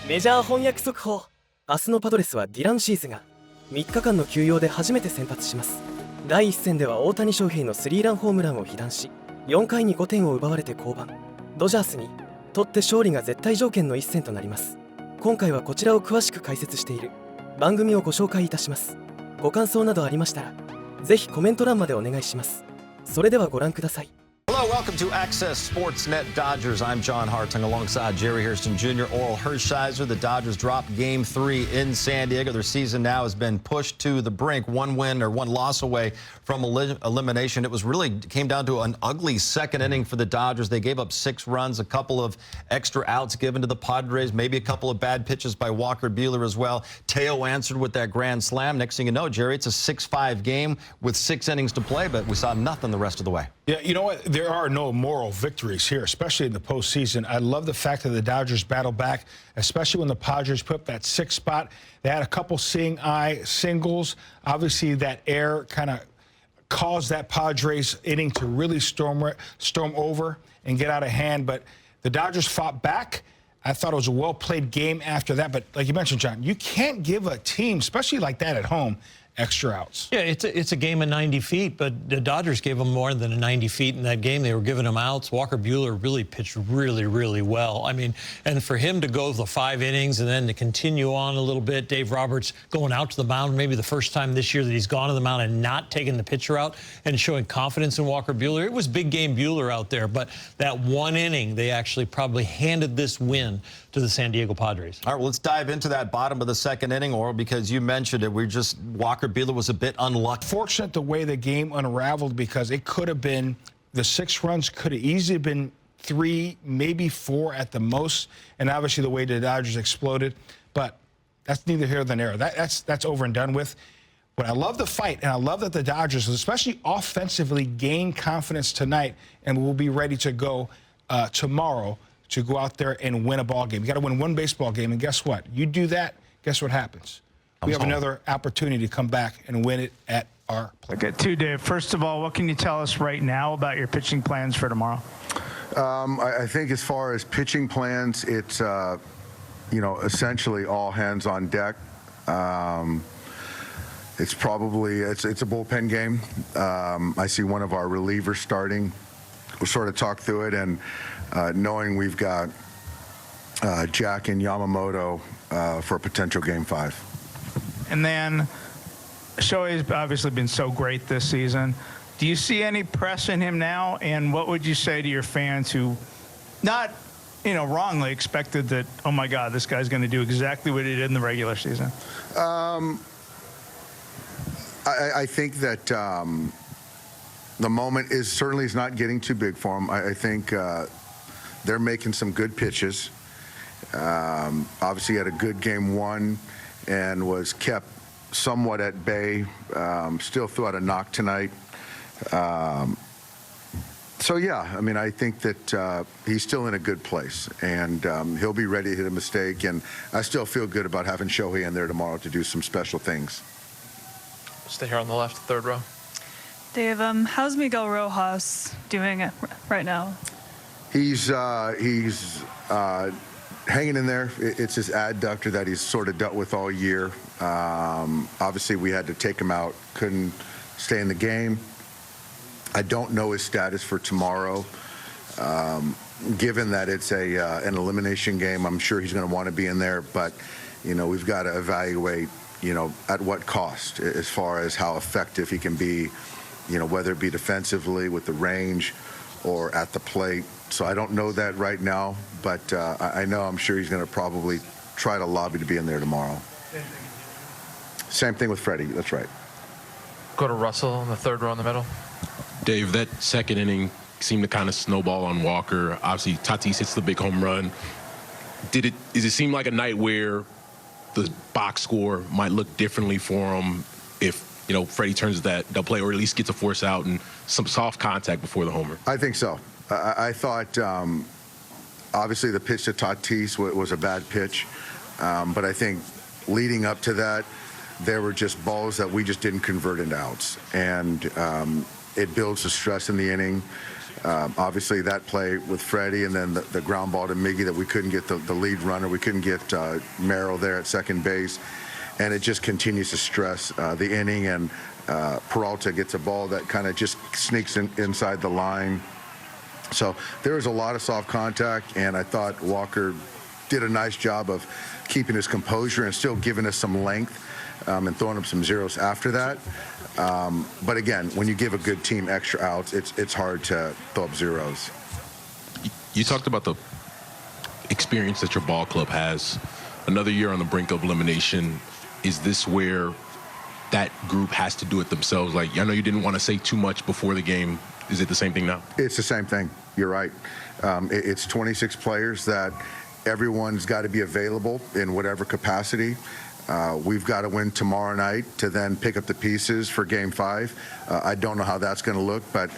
メジャー翻訳速報。明日のパドレスはディラン・シーズが3日間の休養で初めて先発します。第1戦では大谷翔平のスリーランホームランを被弾し、4回に5点を奪われて降板。ドジャースにとって勝利が絶対条件の一戦となります。今回はこちらを詳しく解説している番組をご紹介いたします。ご感想などありましたらぜひコメント欄までお願いします。それではご覧ください。Hello, welcome to Access Sportsnet Dodgers. I'm John Hartung alongside Jerry Hairston Jr., Oral Hershiser. The Dodgers dropped Game 3 in San Diego. Their season now has been pushed to the brink, one win or one loss away from elimination. It was really came down to an ugly second inning for the Dodgers. They gave up 6 runs, a couple of extra outs given to the Padres, maybe a couple of bad pitches by Walker Buehler as well. Teo answered with that grand slam. Next thing you know, Jerry, it's a 6-5 game with 6 innings to play, but we saw nothing the rest of the way. Yeah, you know what? There are no moral victories here, especially in the postseason. I love the fact that the Dodgers battled back, especially when the Padres put up that 6th spot. They had a couple seeing eye singles. Obviously, that error kind of caused that Padres inning to really storm over and get out of hand. But the Dodgers fought back. I thought it was a well-played game after that. But like you mentioned, John, you can't give a team, especially like that at home, extra outs. Yeah, it's a game of 90 feet, but the Dodgers gave them more than 90 feet in that game. They were giving them outs. Walker Buehler really pitched really well. I mean, and for him to go the 5 innings and then to continue on a little bit, Dave Roberts going out to the mound, maybe the first time this year that he's gone to the mound and not taking the pitcher out and showing confidence in Walker Buehler. It was big game Buehler out there, but that 1 inning, they actually probably handed this win to the San Diego Padres. All right, well, let's dive into that bottom of the 2nd inning, Oral, because you mentioned it. Walker Buehler was a bit unlucky. Fortunate the way the game unraveled, because it could have been, the 6 runs could have easily been 3, maybe 4 at the most, and obviously the way the Dodgers exploded. But that's neither here nor there. That's over and done with. But I love the fight, and I love that the Dodgers, especially offensively, gain confidence tonight, and will be ready to go tomorrow to go out there and win a ball game. You got to win 1 baseball game, and guess what? You do that, guess what happens? We have another opportunity to come back and win it at our place. Okay, 2, Dave. First of all, what can you tell us right now about your pitching plans for tomorrow? I think as far as pitching plans, it's essentially all hands on deck. It's probably it's a bullpen game. I see one of our relievers starting. We'll sort of talk through it, and knowing we've got Jack and Yamamoto for a potential Game 5. And then, Shohei's obviously been so great this season. Do you see any press in him now? And what would you say to your fans who, not, wrongly expected that, oh my God, this guy's going to do exactly what he did in the regular season? I think that the moment certainly is not getting too big for him. I think they're making some good pitches. Obviously, had a good Game 1 and was kept somewhat at bay. Still threw out a knock tonight. So, yeah, I mean, I think that he's still in a good place, and he'll be ready to hit a mistake. And I still feel good about having Shohei in there tomorrow to do some special things. Stay here on the left, 3rd row. Dave, how's Miguel Rojas doing right now? He's hanging in there. It's his adductor that he's sort of dealt with all year. Obviously, we had to take him out. Couldn't stay in the game. I don't know his status for tomorrow. Given that it's an elimination game, I'm sure he's going to want to be in there. But, we've got to evaluate, at what cost as far as how effective he can be, whether it be defensively with the range or at the plate. So I don't know that right now, but I know I'm sure he's going to probably try to lobby to be in there tomorrow. Same thing with Freddie. That's right. Go to Russell in the 3rd row in the middle. Dave, that 2nd inning seemed to kind of snowball on Walker. Obviously, Tatis hits the big home run. Does it seem like a night where the box score might look differently for him if Freddie turns that play, or at least gets a force out and some soft contact before the homer? I think so. I thought, obviously, the pitch to Tatis was a bad pitch. But I think leading up to that, there were just balls that we just didn't convert into outs. And it builds the stress in the inning. Obviously, that play with Freddie and then the ground ball to Miggy that we couldn't get the lead runner. We couldn't get Merrill there at second base. And it just continues to stress the inning. And Peralta gets a ball that kind of just sneaks inside the line. So there was a lot of soft contact, and I thought Walker did a nice job of keeping his composure and still giving us some length and throwing up some zeros after that. But again, when you give a good team extra outs, it's hard to throw up zeros. You talked about the experience that your ball club has. Another year on the brink of elimination. Is this where that group has to do it themselves? Like, I know you didn't want to say too much before the game. Is it the same thing now? It's the same thing. You're right. It's 26 players that everyone's got to be available in whatever capacity. We've got to win tomorrow night to then pick up the pieces for Game 5. I don't know how that's going to look, but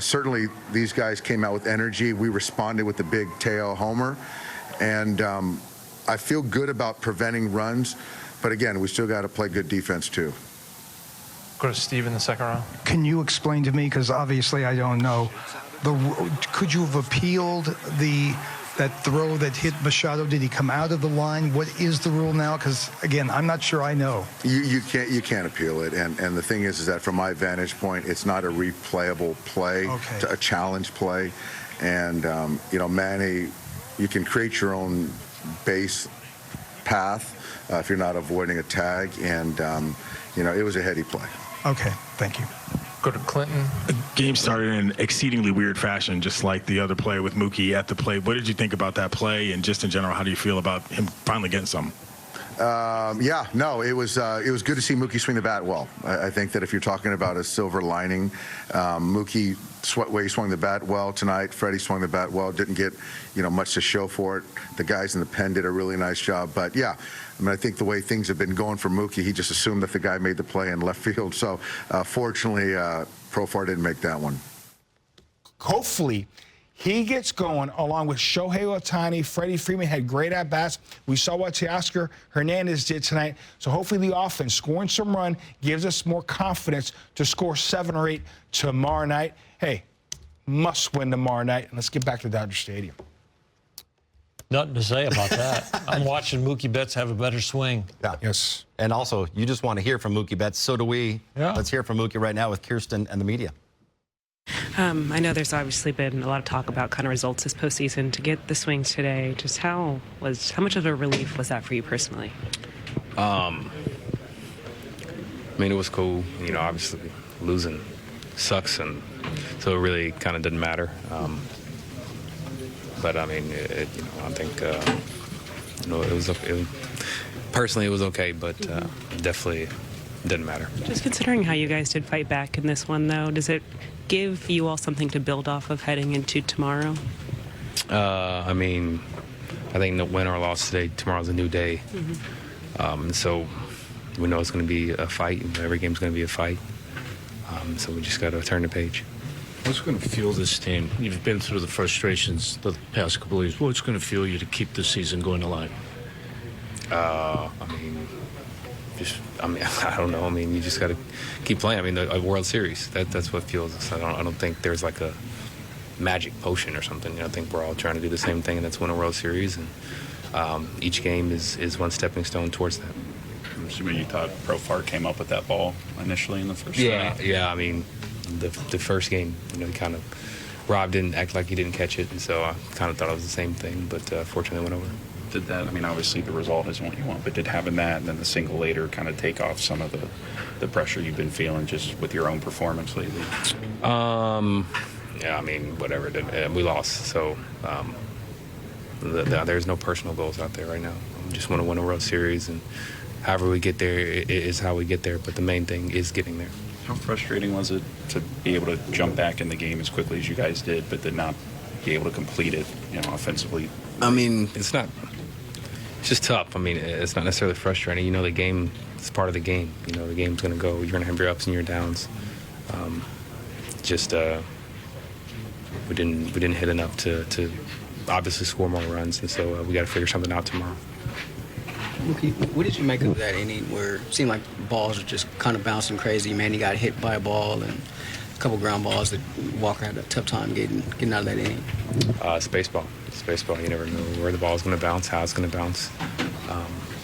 certainly these guys came out with energy. We responded with the big Teo homer, and I feel good about preventing runs. But again, we still got to play good defense too. Go to Steve in the second round. Can you explain to me, because obviously I don't know, could you have appealed that throw that hit Machado? Did he come out of the line? What is the rule now? Because again, I'm not sure I know. You can't appeal it, and the thing is that from my vantage point, it's not a replayable play, Okay. a challenge play, and Manny, you can create your own base path if you're not avoiding a tag, and it was a heady play. Okay, thank you. Go to Clinton. The game started in exceedingly weird fashion, just like the other play with Mookie at the plate. What did you think about that play, and just in general, how do you feel about him finally getting some? It was good to see Mookie swing the bat well. I think that if you're talking about a silver lining, Mookie swung the bat well tonight. Freddie swung the bat well. Didn't get much to show for it. The guys in the pen did a really nice job. But yeah, I think the way things have been going for Mookie, he just assumed that the guy made the play in left field. So fortunately, Profar didn't make that one. Hopefully, he gets going along with Shohei Ohtani. Freddie Freeman had great at-bats. We saw what Teoscar Hernandez did tonight. So hopefully the offense, scoring some run, gives us more confidence to score 7 or 8 tomorrow night. Hey, must win tomorrow night. And let's get back to Dodger Stadium. Nothing to say about that. I'm watching Mookie Betts have a better swing. Yeah. Yes. And also, you just want to hear from Mookie Betts. So do we. Yeah. Let's hear from Mookie right now with Kirsten and the media. I know there's obviously been a lot of talk about kind of results this postseason. To get the swings today, just how much of a relief was that for you personally? I mean, it was cool. Obviously losing sucks, and so it really kind of didn't matter. But I mean, I think it was personally it was okay, but definitely didn't matter. Just considering how you guys did fight back in this one, though, does it give you all something to build off of heading into tomorrow? I mean, I think no win or loss today, tomorrow's a new day. Mm-hmm. So we know it's going to be a fight, and every game's going to be a fight. So we just got to turn the page. What's going to fuel this team? You've been through the frustrations the past couple of years. What's going to fuel you to keep the season going alive? I don't know. I mean, you just got to keep playing. I mean, a World Series, that's what fuels us. I don't think there's like a magic potion or something. I think we're all trying to do the same thing, and that's win a World Series. And each game is one stepping stone towards that. I'm assuming you thought Profar came up with that ball initially in the first round. Yeah. I mean, the first game, he kind of Rob didn't act like he didn't catch it, and so I kind of thought it was the same thing, but fortunately it went over. Did that, I mean, obviously the result isn't what you want, but did having that and then the single later kind of take off some of the pressure you've been feeling just with your own performance lately? Yeah, I mean, whatever. We lost, so there's no personal goals out there right now. We just want to win a World Series, and however we get there is how we get there, but the main thing is getting there. How frustrating was it to be able to jump back in the game as quickly as you guys did, but then not be able to complete it, offensively? I mean, it's just tough. I mean, it's not necessarily frustrating. The game is part of the game. The game's going to go. You're going to have your ups and your downs. We didn't hit enough to obviously score more runs, and so we got to figure something out tomorrow. Mookie, what did you make of that inning where it seemed like balls were just kind of bouncing crazy? Manny got hit by a ball, and couple ground balls that Walker had a tough time getting out of that inning? It's baseball. It's baseball. You never know where the ball's going to bounce, how it's going to bounce.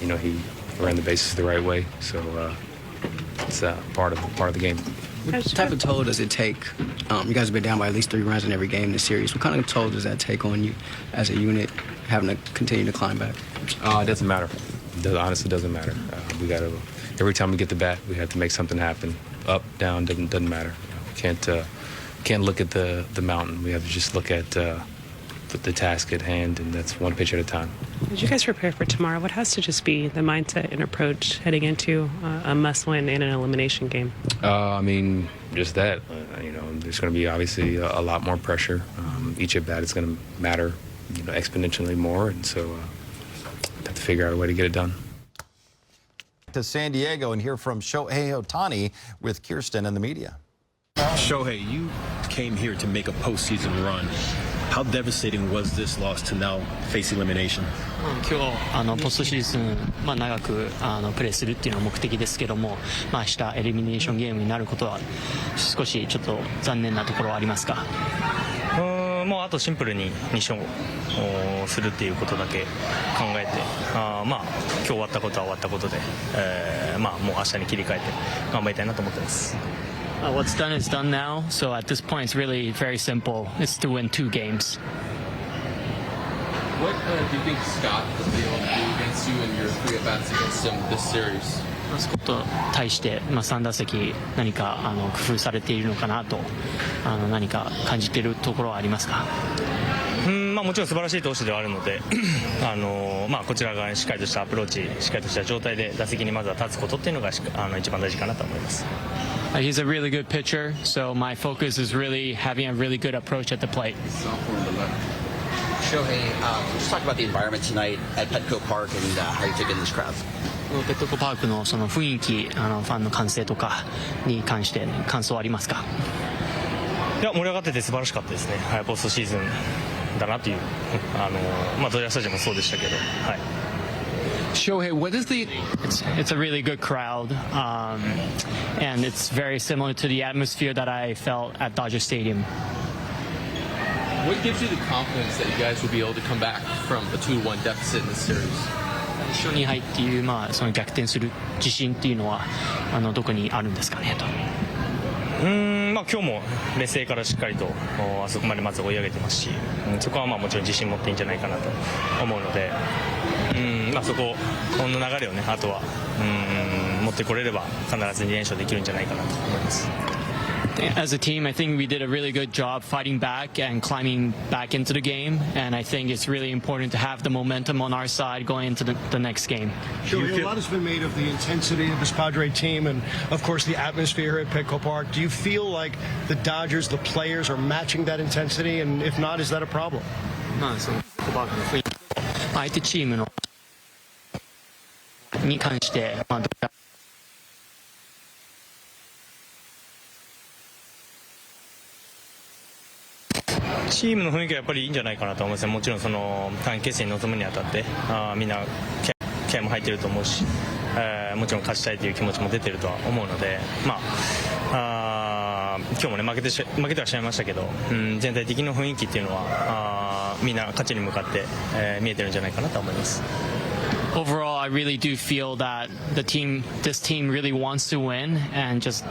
He ran the bases the right way, so it's part of the game. What type of toll does it take? You guys have been down by at least 3 runs in every game this series. What kind of toll does that take on you as a unit, having to continue to climb back? It doesn't matter. It honestly doesn't matter. We got to every time we get the bat, we have to make something happen. Up, down, doesn't matter. Can't look at the mountain. We have to just look at the task at hand, and that's one pitch at a time. As you guys prepare for tomorrow, what has to just be the mindset and approach heading into a must-win in an elimination game? Just that. There's going to be obviously a lot more pressure. Each at bat is going to matter, exponentially more, and so have to figure out a way to get it done. To San Diego and hear from Shohei Ohtani with Kirsten and the media. Shohei, you came here to make a postseason run. How devastating was this loss to now face elimination? 今日ポストシーズン、長くプレーするっていうのが目的ですけども、明日エリミネーションゲームになることは少しちょっと残念なところはありますか？もうあとシンプルにミッションをするっていうことだけ考えて、今日終わったことは終わったことで、もう明日に切り替えて頑張りたいなと思ってます。What's done is done now. So at this point, it's really very simple. It's to win 2 games. What do you think Scott will be able to do against you in your 3 at-bats against him this series? スコットに対して3打席何か工夫されているのかなと何か感じているところはありますか？もちろん素晴らしい投手ではあるのでこちら側にしっかりとしたアプローチしっかりとした状態で打席にまずは立つことっていうのが一番大事かなと思います。He's a really good pitcher, so my focus is really having a really good approach at the plate. Shohei, just talk about the environment tonight at Petco Park and how you took in this crowd. ペットコパークのその雰囲気、ファンの歓声とかに関して感想はありますか？いや盛り上がってて素晴らしかったですね。ポストシーズンだなというドジャースタジアムもそうでしたけど、はい。Shohei, what is the? It's a really good crowd, and it's very similar to the atmosphere that I felt at Dodger Stadium. What gives you the confidence that you guys will be able to come back from a 2-1 deficit in this series? 一緒に入っていうその逆転する自信っていうのはどこにあるんですかねと。今日も劣勢からしっかりとあそこまでまず追い上げてますし、そこはもちろん自信持っていいんじゃないかなと思うので、そこの流れをねあとは持ってこれれば必ず2連勝できるんじゃないかなと思います。As a team, I think we did a really good job fighting back and climbing back into the game, and I think it's really important to have the momentum on our side going into the next game. Sure, a lot has been made of the intensity of this Padre team and, of course, the atmosphere at Petco Park. Do you feel like the Dodgers, the players, are matching that intensity? And if not, is that a problem? そのパークの雰囲気と相手チームのに関してチームの雰囲気はやっぱりいいんじゃないかなと思います。もちろんその短期決戦に臨むにあたってみんな気合も入ってると思うし、もちろん勝ちたいという気持ちも出てるとは思うので、今日もね負けてはしまいましたけど、全体的な雰囲気っていうのはみんな勝ちに向かって、見えてるんじゃないかなと思います。Overall, I really do feel that this team really wants to win, and just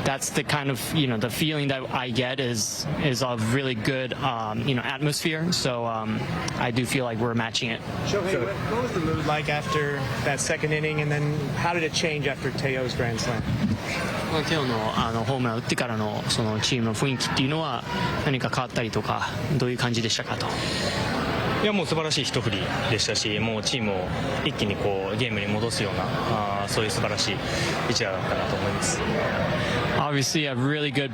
that's the kind of the feeling that I get is a really good atmosphere. So I do feel like we're matching it. Shohei, what was the mood like after that second inning, and then how did it change after Teo's grand slam? テオのホームラン打ってからのそのチームの雰囲気っていうのは何か変わったりとかどういう感じでしたかと。いやもう素晴らしい一振りでしたし、もうチームを一気にゲームに戻すようなそういう素晴らしい一打だったなと思います。Obviously, a really good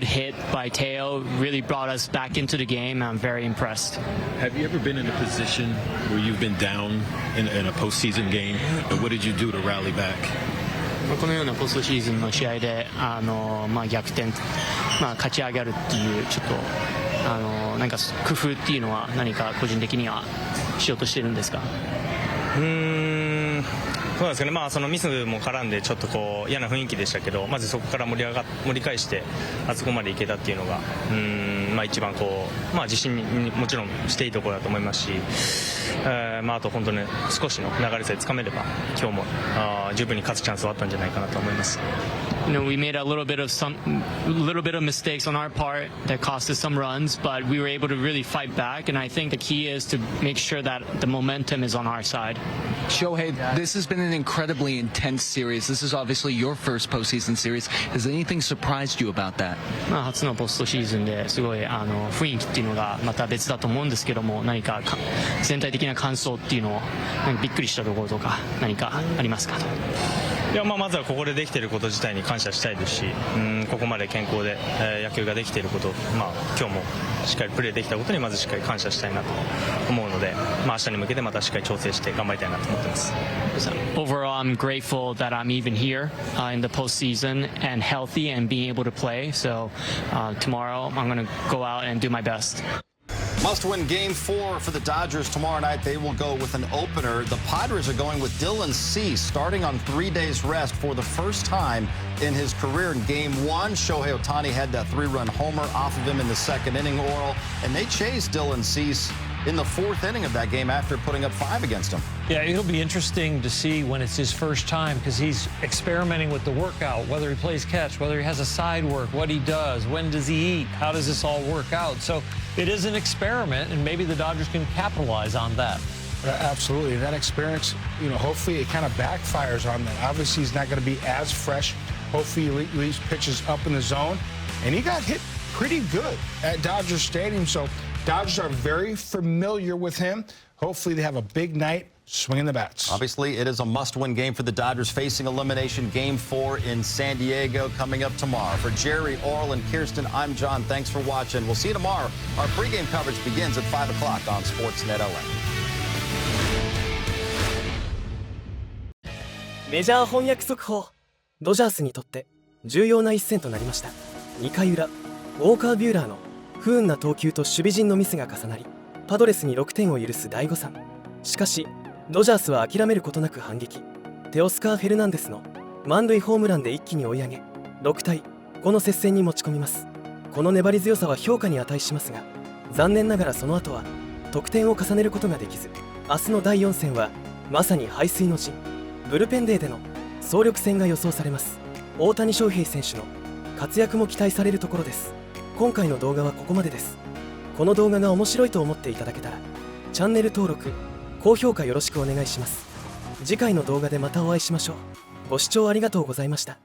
hit by Teo really brought us back into the game. I'm very impressed. Have you ever been in a position where you've been down in a postseason game, and what did you do to rally back? このようなポストシーズンの試合で逆転、勝ち上がるっていうちょっとなんか工夫っていうのは何か個人的にはしようとしてるんですか？そうなんですかね、そのミスも絡んでちょっとこう嫌な雰囲気でしたけど、まずそこから盛り返してあそこまでいけたっていうのが一番こう、自信にもちろんしていいところだと思いますし、あと本当に少しの流れさえつかめれば今日も十分に勝つチャンスはあったんじゃないかなと思います。You know, we made a little bit of mistakes on our part that cost us some runs, but we were able to really fight back. And I think the key is to make sure that the momentum is on our side. Shohei, this has been an incredibly intense series. This is obviously your first postseason series. Has anything surprised you about that? 初のポストシーズンですごい雰囲気っていうのがまた別だと思うんですけども、何か全体的な感想っていうのをびっくりしたところとか何かありますかと。いやまずはここでできていること自体に感謝したいですし、ここまで健康で、野球ができていること、今日もしっかりプレーできたことにまずしっかり感謝したいなと思うので、明日に向けてまたしっかり調整して頑張りたいなと思ってます。Overall, I'm grateful that I'm even here in the postseason and healthy and being able to play. So tomorrow, I'm going to go out and do my best. Must-win Game 4 for the Dodgers tomorrow night. They will go with an opener. The Padres are going with Dylan Cease, starting on 3 days rest for the first time in his career. In Game 1, Shohei Ohtani had that 3-run homer off of him in the second inning, Oral, and they chased Dylan Cease in the 4th inning of that game after putting up 5 against him. Yeah, it'll be interesting to see when it's his first time because he's experimenting with the workout, whether he plays catch, whether he has a side work, what he does, when does he eat, how does this all work out? So it is an experiment, and maybe the Dodgers can capitalize on that. Absolutely. That experience, hopefully it kind of backfires on them. Obviously, he's not going to be as fresh. Hopefully, he leaves pitches up in the zone. And he got hit pretty good at Dodger Stadium, so Dodgers are very familiar with him. Hopefully, they have a big night swinging the bats. Obviously, it is a must-win game for the Dodgers facing elimination Game 4 in San Diego coming up tomorrow. For Jerry, Oral, and Kirsten, I'm John. Thanks for watching. We'll see you tomorrow. Our pregame coverage begins at 5 o'clock on Sportsnet LA. メジャー翻訳速報。ドジャースにとって重要な一戦となりました。2回裏、ウォーカー・ビューラーの不運な投球と守備陣のミスが重なり、パドレスに6点を許す第5戦。しかしドジャースは諦めることなく反撃。テオスカー・フェルナンデスの満塁ホームランで一気に追い上げ、6対5の接戦に持ち込みます。この粘り強さは評価に値しますが、残念ながらその後は得点を重ねることができず、明日の第4戦はまさに背水の陣、ブルペンデーでの総力戦が予想されます。大谷翔平選手の活躍も期待されるところです。今回の動画はここまでです。この動画が面白いと思っていただけたらチャンネル登録、高評価よろしくお願いします。次回の動画でまたお会いしましょう。ご視聴ありがとうございました。